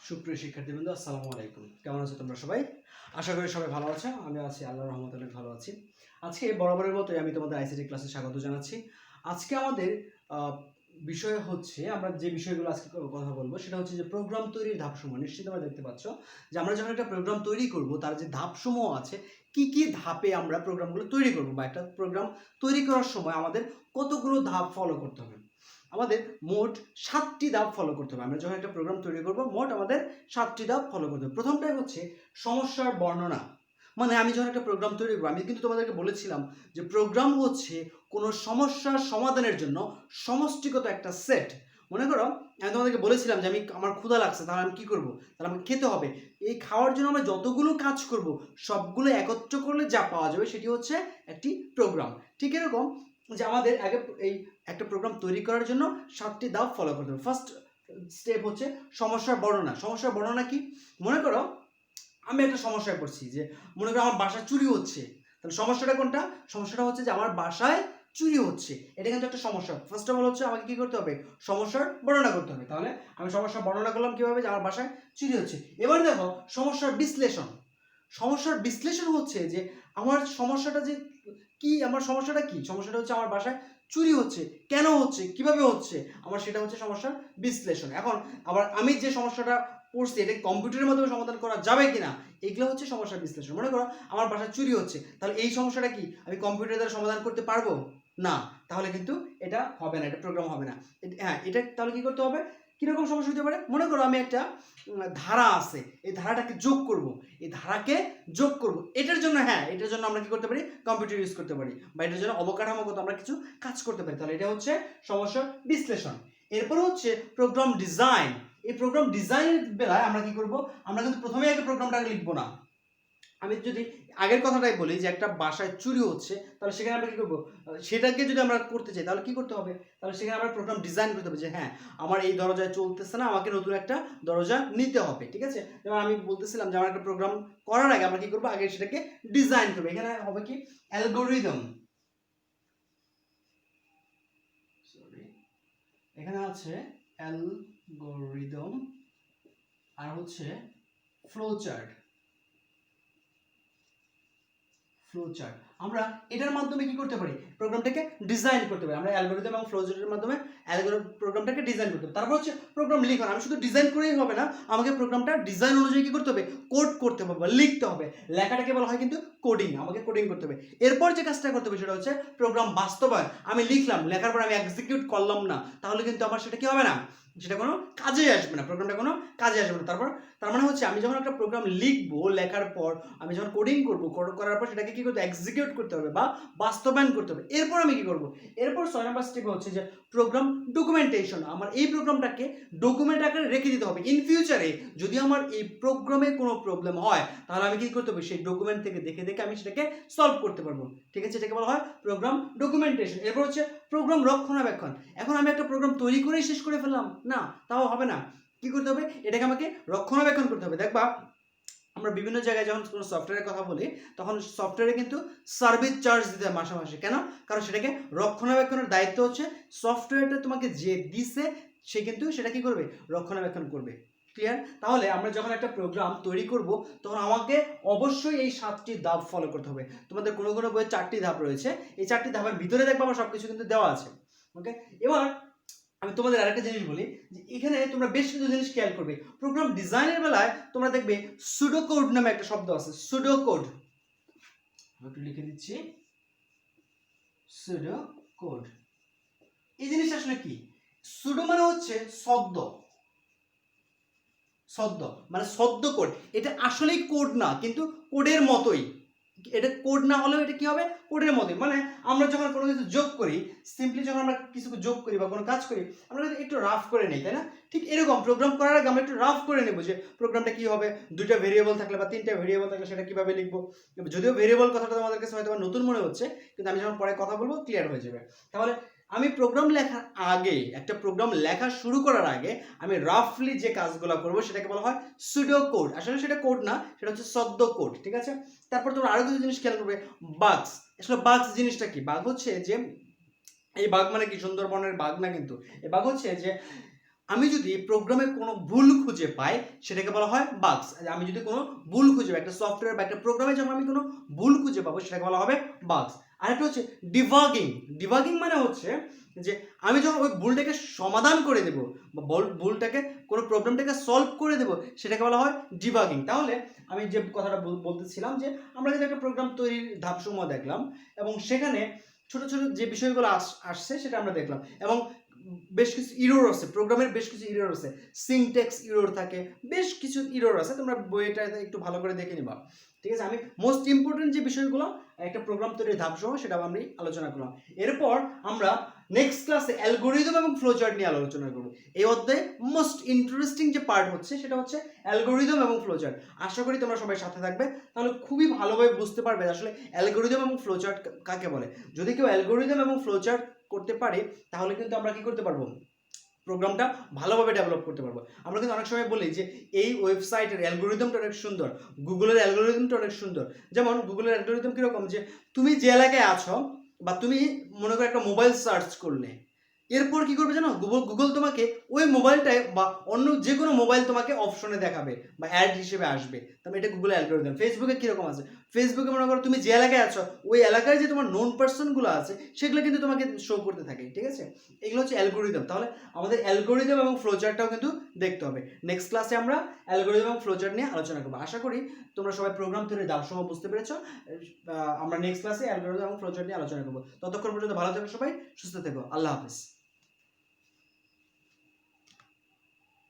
সুপ্রিয় শিক্ষার্থীবৃন্দ, আসসালামু আলাইকুম। কেমন আছো তোমরা সবাই? আশা করি সবাই ভালো আছো। আমি আছি, আল্লাহর রহমতে অনেক ভালো আছি। আজকে বরাবরের মতোই আমি তোমাদের আইসিটি ক্লাসে স্বাগত জানাচ্ছি। আজকে আমাদের বিষয় হচ্ছে, আমরা যে বিষয়গুলো আজকে কথা বলবো সেটা হচ্ছে যে প্রোগ্রাম তৈরির ধাপসমূহ। নিশ্চিত তোমরা দেখতে পাচ্ছ যে আমরা যখন একটা প্রোগ্রাম তৈরি করব তার যে ধাপসমূহ আছে, কি কি ধাপে আমরা প্রোগ্রামগুলো তৈরি করব, বা একটা প্রোগ্রাম তৈরি করার সময় আমাদের কতগুলো ধাপ ফলো করতে হবে। আমাদের মোট 7টি ধাপ ফলো করতে হবে। আমরা যখন একটা প্রোগ্রাম তৈরি করব মোট আমাদের 7টি ধাপ ফলো করতে হবে। প্রথমটাই হচ্ছে সমস্যার বর্ণনা। মানে আমি যখন একটা প্রোগ্রাম তৈরি করব, আমি কিন্তু তোমাদেরকে বলেছিলাম যে প্রোগ্রাম হচ্ছে কোনো সমস্যার সমাধানের জন্য সমষ্টিগত একটা সেট। মনে করো আমি তোমাদেরকে বলেছিলাম যে আমার ক্ষুধা লাগছে, তাহলে আমি কি করব? তাহলে আমাকে খেতে হবে। এই খাওয়ার জন্য আমরা যতগুলো কাজ করব সবগুলো একত্র করলে যা পাওয়া যাবে সেটি হচ্ছে একটি প্রোগ্রাম। ঠিক এরকম যে আমাদের আগে এই একটা প্রোগ্রাম তৈরি করার জন্য 7টি ধাপ ফলো করতে হবে। ফার্স্ট স্টেপ হচ্ছে সমস্যার বর্ণনা। সমস্যার বর্ণনা কি? মনে করো আমি একটা সমস্যায় পড়ছি, যে মনে করো আমার বাসায় চুরি হচ্ছে। তাহলে সমস্যাটা কোনটা? সমস্যাটা হচ্ছে যে আমার বাসায় চুরি হচ্ছে। এটা কিন্তু একটা সমস্যা। ফার্স্ট অফ অল হচ্ছে আমাকে কি করতে হবে? সমস্যার বর্ণনা করতে হবে। তাহলে আমি সমস্যার বর্ণনা করলাম কিভাবে, যে আমার বাসায় চুরি হচ্ছে। এবার দেখো সমস্যার বিশ্লেষণ। সমস্যার বিশ্লেষণ হচ্ছে যে আমার সমস্যাটা যে কি, আমার সমস্যাটা কি? সমস্যাটা হচ্ছে আমার বাসায় চুরি হচ্ছে, কেন হচ্ছে, কিভাবে হচ্ছে, আমার সেটা হচ্ছে সমস্যার বিশ্লেষণ। এখন আবার আমি যে সমস্যাটা পড়ছি এটা কম্পিউটারের মাধ্যমে সমাধান করা যাবে কিনা, এগুলো হচ্ছে সমস্যার বিশ্লেষণ। মনে করো আমার বাসায় চুরি হচ্ছে, তাহলে এই সমস্যাটা কি আমি কম্পিউটার দ্বারা সমাধান করতে পারবো? না, তাহলে কিন্তু এটা হবে না, এটা প্রোগ্রাম হবে না। হ্যাঁ, এটা তাহলে কি করতে হবে? কিরকম সমস্যা হতে পারে? মনে করো আমি একটা ধারা আছে, এই ধারাটাকে যোগ করব, এই ধারাকে যোগ করব। এটার জন্য এটার জন্য আমরা কি করতে পারি? কম্পিউটার ইউজ করতে পারি, বা এটার জন্য অবকাঠামোগত আমরা কিছু কাজ করতে পারি। তাহলে এটা হচ্ছে সমস্যার বিশ্লেষণ। এরপর হচ্ছে প্রোগ্রাম ডিজাইন। এই প্রোগ্রাম ডিজাইনের বেলায় আমরা কি করব? আমরা কিন্তু প্রথমে আগে প্রোগ্রামটা লিখবো না। আমি যদি আগের কথাটাই বলি যে একটা বাসায় চুরি হচ্ছে, তাহলে সেখানে আমরা কি করব? সেটাকে যদি আমরা করতে চাই তাহলে কি করতে হবে? তাহলে সেখানে আমরা প্রোগ্রাম ডিজাইন করতে হবে যে হ্যাঁ, আমার এই দরজায় চলতেছে না, আমাকে নতুন একটা দরজা নিতে হবে। ঠিক আছে? যেমন আমি বলতেছিলাম যে আমার একটা প্রোগ্রাম করার আগে আমরা কি করব? আগে সেটাকে ডিজাইন করব। এখানে হবে কি? অ্যালগরিদম। সরি, এখানে আছে অ্যালগরিদম আর হচ্ছে ফ্লোচার্ট। ফ্লোচার্ট আমরা এটার মাধ্যমে কি করতে পারি? প্রোগ্রামটাকে ডিজাইন করতে পারি। আমরা অ্যালগরিদম এবং ফ্লোচার্টের মাধ্যমে প্রোগ্রামটাকে ডিজাইন করতে পারি। তারপর হচ্ছে প্রোগ্রাম লিখন। আমি শুধু ডিজাইন করেই হবে না, আমাকে প্রোগ্রামটা ডিজাইন অনুযায়ী কি করতে হবে? কোড করতে হবে বা লিখতে হবে। লেখাটাকে বলা হয় কিন্তু কোডিং। আমাকে কোডিং করতে হবে। এরপর যে কাজটা করতে হবে সেটা হচ্ছে প্রোগ্রাম বাস্তবায়ন। আমি লিখলাম, লেখার পর আমি এক্সিকিউট করলাম না, তাহলে কিন্তু আমার সেটা কি হবে না? সেটা কোনো কাজে আসবে না, প্রোগ্রামটা কোনো কাজে আসবে না। তার মানে হচ্ছে আমি যখন একটা প্রোগ্রাম লিখবো, লেখার পর আমি যখন কোডিং করবো, কোড করার পর সেটাকে কি করতে? এক্সিকিউট করতে হবে বা বাস্তবায়ন করতে হবে। এরপর আমি কি করব? এরপর 6 নম্বর স্টেপে হচ্ছে যে প্রোগ্রাম ডকুমেন্টেশন। আমার এই প্রোগ্রামটাকে ডকুমেন্ট আকারে রেখে দিতে হবে। ইন ফিউচারে যদি আমার এই প্রোগ্রামে কোনো প্রবলেম হয়, তাহলে আমি কি করতে হবে? সেই ডকুমেন্ট থেকে দেখে দেখে আমি সেটাকে সলভ করতে পারবো। ঠিক আছে? এটাকে বলা হয় প্রোগ্রাম ডকুমেন্টেশন। এরপর হচ্ছে প্রোগ্রাম রক্ষণাবেক্ষণ। এখন আমি একটা প্রোগ্রাম তৈরি করেই শেষ করে ফেললাম না, তাও হবে না। কি করতে হবে? এটাকে আমাকে রক্ষণাবেক্ষণ করতে হবে। দেখবা আমরা বিভিন্ন জায়গায় যখন কোনো সফটওয়্যারের কথা বলি, তখন সফটওয়্যারে কিন্তু সার্ভিস চার্জ দিতে হয় মাসে মাসে। কেন? কারণ সেটাকে রক্ষণাবেক্ষণের দায়িত্ব হচ্ছে সফটওয়্যারটা তোমাকে যে দিছে সে কিন্তু সেটা কি করবে? রক্ষণাবেক্ষণ করবে। ক্লিয়ার? তাহলে আমরা যখন একটা প্রোগ্রাম তৈরি করব তখন আমাকে অবশ্যই এই 7টি ধাপ ফলো করতে হবে। তোমাদের কোনো কোনো বইয়ে 4টি ধাপ রয়েছে। এই 4টি ধাপের ভিতরে দেখবা আমার সবকিছু কিন্তু দেওয়া আছে। ওকে, এবার আমি তোমাদের আরেকটা জিনিস বলি যে এখানে তোমরা বেশ কিছু জিনিস খেয়াল করবে। প্রোগ্রাম ডিজাইনের বেলায় তোমরা দেখবে সুডো কোড নামে একটা শব্দ আছে। সুডো কোড একটু লিখে দিচ্ছি, সুডো কোড। এই জিনিসটা আসলে কি? সুডো মানে হচ্ছে সদ্য, সদ্য মানে সদ্য কোড। এটা আসলেই কোড না, কিন্তু কোডের মতোই। এটা কোড না হলেও এটা কি হবে? কোডের মতোই। মানে আমরা যখন কোনো কিছু যোগ করি, সিম্পলি যখন আমরা কিছু যোগ করি বা কোনো কাজ করি, আমরা একটু রাফ করে নিই, তাই না? ঠিক এরকম প্রোগ্রাম করার আগে আমরা একটু রাফ করে নেব যে প্রোগ্রামটা কি হবে, 2টা ভেরিয়েবল থাকলে বা 3টা ভেরিয়েবল থাকলে সেটা কিভাবে লিখবো। যদিও ভেরিয়েবল কথাটা তোমাদের কাছে হয়তো নতুন মনে হচ্ছে, কিন্তু আমি যখন পরে কথা বলবো ক্লিয়ার হয়ে যাবে। তাহলে আমি প্রোগ্রাম লেখার আগে, একটা প্রোগ্রাম লেখা শুরু করার আগে আমি রাফলি যে কাজগুলো করবো সেটাকে বলা হয় সুডো কোড। আসলে সেটা কোড না, সেটা হচ্ছে সদ্য কোড। ঠিক আছে? তারপর তোমরা আরো কিছু জিনিস খেয়াল করবে। বাগস। আসলে বাগস জিনিসটা কি? বাগ হচ্ছে যে, এই বাগ মানে কি সুন্দরবনের বাগ না, কিন্তু এই বাগ হচ্ছে যে আমি যদি প্রোগ্রামে কোনো ভুল খুঁজে পাই সেটাকে বলা হয় বাগস। আমি যদি কোনো ভুল খুঁজে পাই, একটা সফটওয়্যার বা একটা প্রোগ্রামে যখন আমি কোনো ভুল খুঁজে পাবো সেটাকে বলা হবে বাগস। আরেকটা হচ্ছে ডিবাগিং। ডিবাগিং মানে হচ্ছে যে আমি যখন ওই ভুলটাকে সমাধান করে দেবো বা ভুলটাকে, কোনো প্রবলেমটাকে সলভ করে দেবো, সেটাকে বলা হয় ডিবাগিং। তাহলে আমি যে কথাটা বলতেছিলাম যে আমরা যদি একটা প্রোগ্রাম তৈরির ধাপসমূহ দেখলাম এবং সেখানে ছোট ছোট যে বিষয়গুলো আসছে সেটা আমরা দেখলাম, এবং বেশ কিছু ইরর আছে, প্রোগ্রামের বেশ কিছু ইরর আছে, সিনট্যাক্স ইরর থাকে, বেশ কিছু ইরর আছে, তোমরা বইটা একটু ভালো করে দেখে নিবা। ঠিক আছে, আমি মোস্ট ইম্পর্টেন্ট যে বিষয়গুলো একটা প্রোগ্রাম তৈরির ধাপসমূহ সেটা আমি আলোচনা করলাম। এরপর আমরা নেক্সট ক্লাসে অ্যালগোরিদম এবং ফ্লোচার্ট নিয়ে আলোচনা করব। এই অধ্যায়ে মোস্ট ইন্টারেস্টিং যে পার্ট হচ্ছে সেটা হচ্ছে অ্যালগোরিদম এবং ফ্লোচার্ট। আশা করি তোমরা সবাই সাথে থাকবে, তাহলে খুবই ভালোভাবে বুঝতে পারবে আসলে অ্যালগোরিদম এবং ফ্লোচার্ট কাকে বলে। যদি কেউ অ্যালগোরিদম এবং ফ্লোচার্ট করতে পারে তাহলে কিন্তু আমরা কি করতে পারবো, প্রোগ্রামটা ভালোভাবে ডেভেলপ করতে পারবো। আমরা কিন্তু অনেক সময় বলি যে এই ওয়েবসাইটের অ্যালগোরিদমটা অনেক সুন্দর, গুগলের অ্যালগোরিদমটা অনেক সুন্দর। যেমন গুগলের অ্যালগোরিদম কীরকম, যে তুমি যে এলাকায় আছো বা তুমি মনে করো একটা মোবাইল সার্চ করলে, এরপর কি করবে জানো, গুগল তোমাকে ওই মোবাইলটায় বা অন্য যে কোনো মোবাইল তোমাকে অপশনে দেখাবে বা অ্যাড হিসেবে আসবে। তবে এটা গুগলের অ্যালগোরিদম। ফেসবুকে কীরকম আছে, ফেসবুকে মনে করো তুমি যে এলাকায় আছো ওই এলাকায় যে তোমার নোন পার্সনগুলো আছে সেগুলো কিন্তু তোমাকে শো করতে থাকে। ঠিক আছে, এগুলো হচ্ছে অ্যালগোরিদম। তাহলে আমাদের অ্যালগোরিদম এবং ফ্লোচার্টটাও কিন্তু দেখতে হবে। নেক্সট ক্লাসে আমরা অ্যালগোরিদম এবং ফ্লোচার্ট নিয়ে আলোচনা করবো। আশা করি তোমরা সবাই প্রোগ্রাম তৈরির ধাপসমূহ বুঝতে পেরেছো। আমরা নেক্সট ক্লাসে অ্যালগোরিদম এবং ফ্লোচার্ট নিয়ে আলোচনা করবো। ততক্ষণ পর্যন্ত ভালো থেকো সবাই, সুস্থ থেকো, আল্লাহ হাফেজ।